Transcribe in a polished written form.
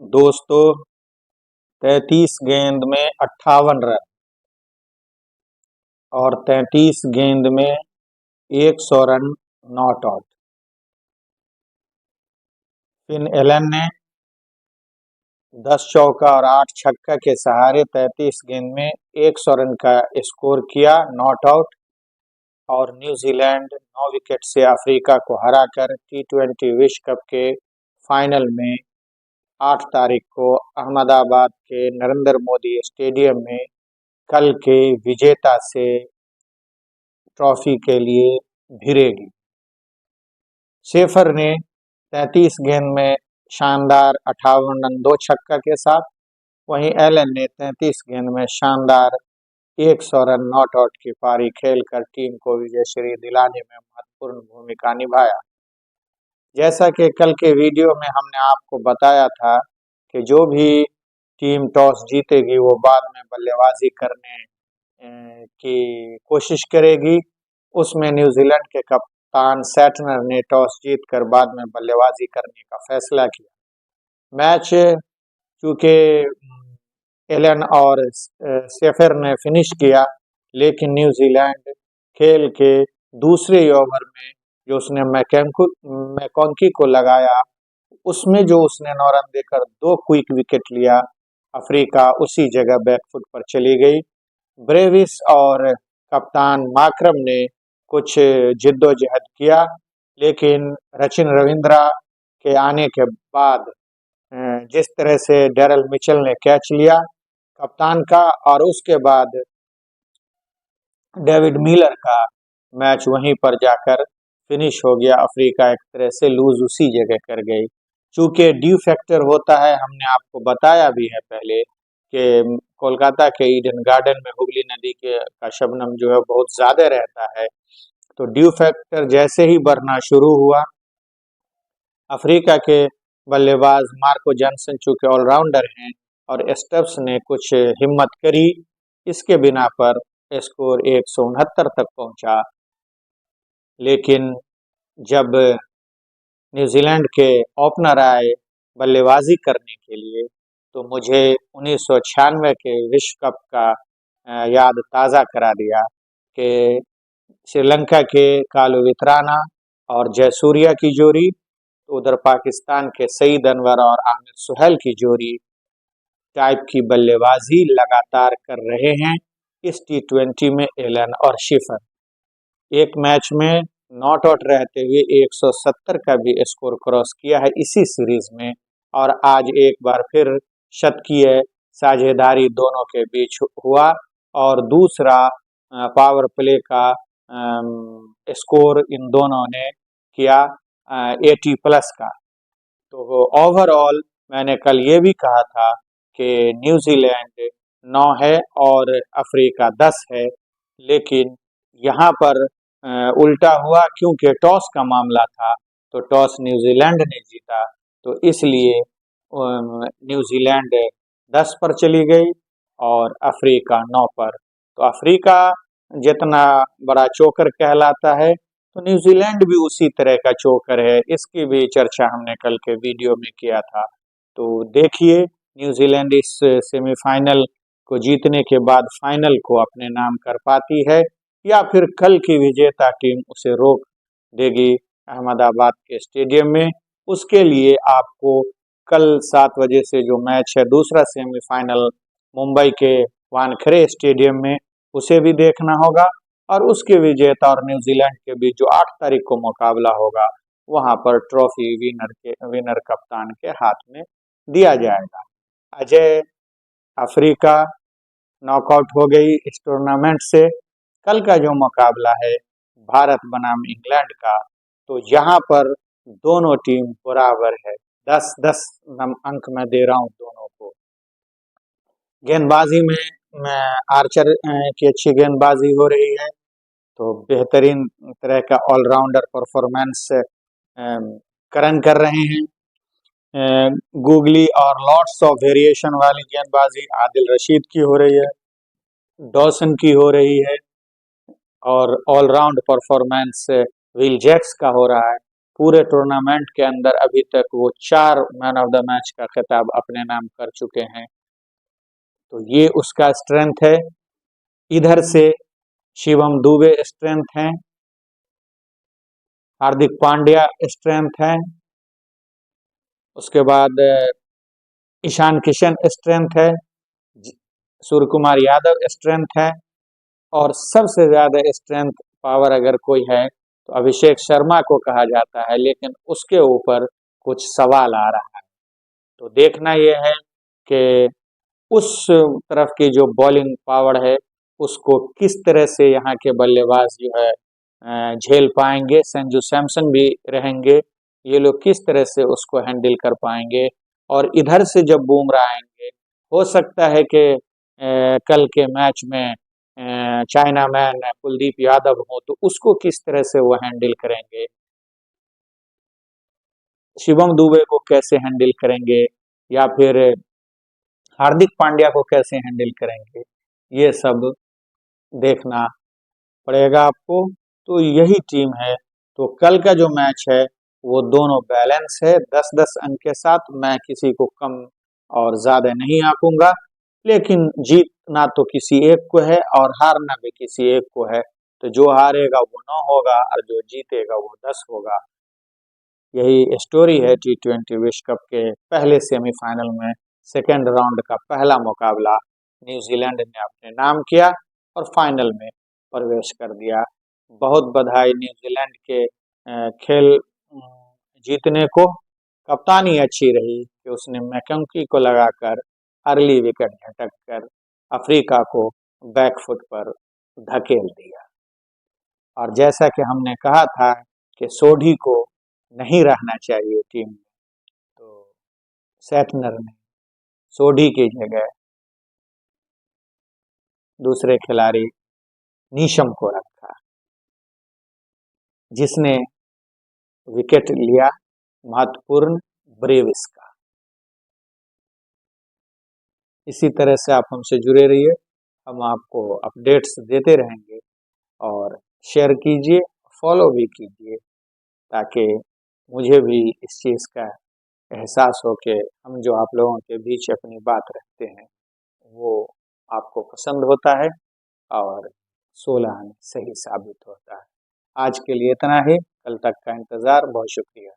दोस्तों, 33 गेंद में 58 रन और 33 गेंद में 100 run not out. Finn Allen ने 10 चौका और 8 छक्का के सहारे 33 गेंद में 100 रन का स्कोर किया नॉट आउट और न्यूजीलैंड 9 विकेट से अफ्रीका को हराकर T20 विश्व कप के फाइनल में 8 तारीख को अहमदाबाद के नरेंद्र मोदी स्टेडियम में कल के विजेता से ट्रॉफी के लिए भिड़ेगी। शेफर ने 33 गेंद में शानदार 58 रन 2 छक्का के साथ, वहीं एलन ने 33 गेंद में शानदार 100 रन नॉट आउट की पारी खेलकर टीम को विजयश्री दिलाने में महत्वपूर्ण भूमिका निभाया। जैसा कि कल के वीडियो में हमने आपको बताया था कि जो भी टीम टॉस जीतेगी वो बाद में बल्लेबाजी करने की कोशिश करेगी। उसमें न्यूजीलैंड के कप्तान सैटनर ने टॉस जीतकर बाद में बल्लेबाजी करने का फैसला किया। मैच चूँकि एलन और शेफर ने फिनिश किया, लेकिन न्यूजीलैंड खेल के दूसरे ओवर में जो उसने मैकॉन्की को लगाया, उसमें जो उसने 9 रन देकर 2 क्विक विकेट लिया, अफ्रीका उसी जगह बैकफुट पर चली गई। ब्रेविस और कप्तान माकरम ने कुछ जिद्दोजहद किया, लेकिन सचिन रविंद्रा के आने के बाद जिस तरह से डेरल मिचेल ने कैच लिया कप्तान का और उसके बाद डेविड मिलर का मैच वहीं पर जाकर फिनिश हो गया। अफ्रीका एक तरह से लूज उसी जगह कर गई। चूँकि ड्यू फैक्टर होता है, हमने आपको बताया भी है पहले कि कोलकाता के ईडन गार्डन में हुगली नदी का शबनम जो है बहुत ज़्यादा रहता है, तो ड्यू फैक्टर जैसे ही बढ़ना शुरू हुआ, अफ्रीका के बल्लेबाज मार्को जॉनसन चूँकि ऑलराउंडर हैं और स्टब्स ने कुछ हिम्मत करी, इसके बिना पर स्कोर 169 तक पहुंचा। लेकिन जब न्यूजीलैंड के ओपनर आए बल्लेबाजी करने के लिए, तो मुझे 1996 के विश्व कप का याद ताज़ा करा दिया कि श्रीलंका के कालू वितराना और जयसूर्या की जोड़ी, उधर पाकिस्तान के सईद अनवर और आमिर सुहेल की जोड़ी टाइप की बल्लेबाजी लगातार कर रहे हैं इस T20 में एलन और शेफर। एक मैच में नॉट आउट रहते हुए 170 का भी स्कोर क्रॉस किया है इसी सीरीज में, और आज एक बार फिर शतकीय साझेदारी दोनों के बीच हुआ और दूसरा पावर प्ले का स्कोर इन दोनों ने किया 80+ का। तो ओवरऑल मैंने कल ये भी कहा था कि न्यूजीलैंड 9 है और अफ्रीका 10 है, लेकिन यहाँ पर उल्टा हुआ क्योंकि टॉस का मामला था, तो टॉस न्यूजीलैंड ने जीता, तो इसलिए न्यूजीलैंड 10 पर चली गई और अफ्रीका 9 पर। तो अफ्रीका जितना बड़ा चोकर कहलाता है, तो न्यूजीलैंड भी उसी तरह का चोकर है। इसकी भी चर्चा हमने कल के वीडियो में किया था। तो देखिए, न्यूजीलैंड इस सेमीफाइनल को जीतने के बाद फाइनल को अपने नाम कर पाती है या फिर कल की विजेता टीम उसे रोक देगी अहमदाबाद के स्टेडियम में। उसके लिए आपको कल 7 बजे से जो मैच है दूसरा सेमीफाइनल मुंबई के वानखेड़े स्टेडियम में, उसे भी देखना होगा और उसके विजेता और न्यूजीलैंड के बीच जो 8 तारीख को मुकाबला होगा, वहां पर ट्रॉफी विनर कप्तान के हाथ में दिया जाएगा। अजय अफ्रीका नॉकआउट हो गई इस टूर्नामेंट से। कल का जो मुकाबला है भारत बनाम इंग्लैंड का, तो यहाँ पर दोनों टीम बराबर है, 10-10 अंक मैं दे रहा हूँ दोनों को। गेंदबाजी में आर्चर की अच्छी गेंदबाजी हो रही है, तो बेहतरीन तरह का ऑलराउंडर परफॉर्मेंस करन कर रहे हैं। गूगली और लॉट्स ऑफ वेरिएशन वाली गेंदबाजी आदिल रशीद की हो रही है, डॉसन की हो रही है और ऑलराउंड परफॉर्मेंस विल जैक्स का हो रहा है। पूरे टूर्नामेंट के अंदर अभी तक वो 4 मैन ऑफ द मैच का खिताब अपने नाम कर चुके हैं। तो ये उसका स्ट्रेंथ है। इधर से शिवम दुबे स्ट्रेंथ हैं, हार्दिक पांड्या स्ट्रेंथ हैं, उसके बाद ईशान किशन स्ट्रेंथ है, सूर्य कुमार यादव स्ट्रेंथ है, और सबसे ज्यादा स्ट्रेंथ पावर अगर कोई है तो अभिषेक शर्मा को कहा जाता है, लेकिन उसके ऊपर कुछ सवाल आ रहा है। तो देखना यह है कि उस तरफ की जो बॉलिंग पावर है उसको किस तरह से यहाँ के बल्लेबाज जो है झेल पाएंगे। संजू सैमसन भी रहेंगे, ये लोग किस तरह से उसको हैंडल कर पाएंगे। और इधर से जब बुमराह आएंगे, हो सकता है कि कल के मैच में चाइना मैन कुलदीप यादव हो, तो उसको किस तरह से वो हैंडल करेंगे, शिवम दुबे को कैसे हैंडल करेंगे, या फिर हार्दिक पांड्या को कैसे हैंडल करेंगे, ये सब देखना पड़ेगा आपको। तो यही टीम है। तो कल का जो मैच है वो दोनों बैलेंस है, 10-10 अंक के साथ। मैं किसी को कम और ज्यादा नहीं आंकूंगा, लेकिन जीतना तो किसी एक को है और हारना भी किसी एक को है। तो जो हारेगा वो 9 होगा और जो जीतेगा वो 10 होगा। यही स्टोरी है T20 विश्व कप के पहले सेमीफाइनल में। सेकेंड राउंड का पहला मुकाबला न्यूजीलैंड ने अपने नाम किया और फाइनल में प्रवेश कर दिया। बहुत बधाई न्यूजीलैंड के खेल जीतने को। कप्तानी अच्छी रही कि उसने मैकंकी को लगाकर अर्ली विकेट झटक कर अफ्रीका को बैकफुट पर धकेल दिया। और जैसा कि हमने कहा था कि सोढ़ी को नहीं रहना चाहिए टीम में, तो सेटनर ने सोढ़ी की जगह दूसरे खिलाड़ी नीशम को रखा, जिसने विकेट लिया महत्वपूर्ण ब्रेविस का। इसी तरह से आप हमसे जुड़े रहिए, हम आपको अपडेट्स देते रहेंगे। और शेयर कीजिए, फॉलो भी कीजिए, ताकि मुझे भी इस चीज़ का एहसास हो कि हम जो आप लोगों के बीच अपनी बात रखते हैं वो आपको पसंद होता है और 16 आने सही साबित होता है। आज के लिए इतना ही, कल तक का इंतज़ार। बहुत शुक्रिया।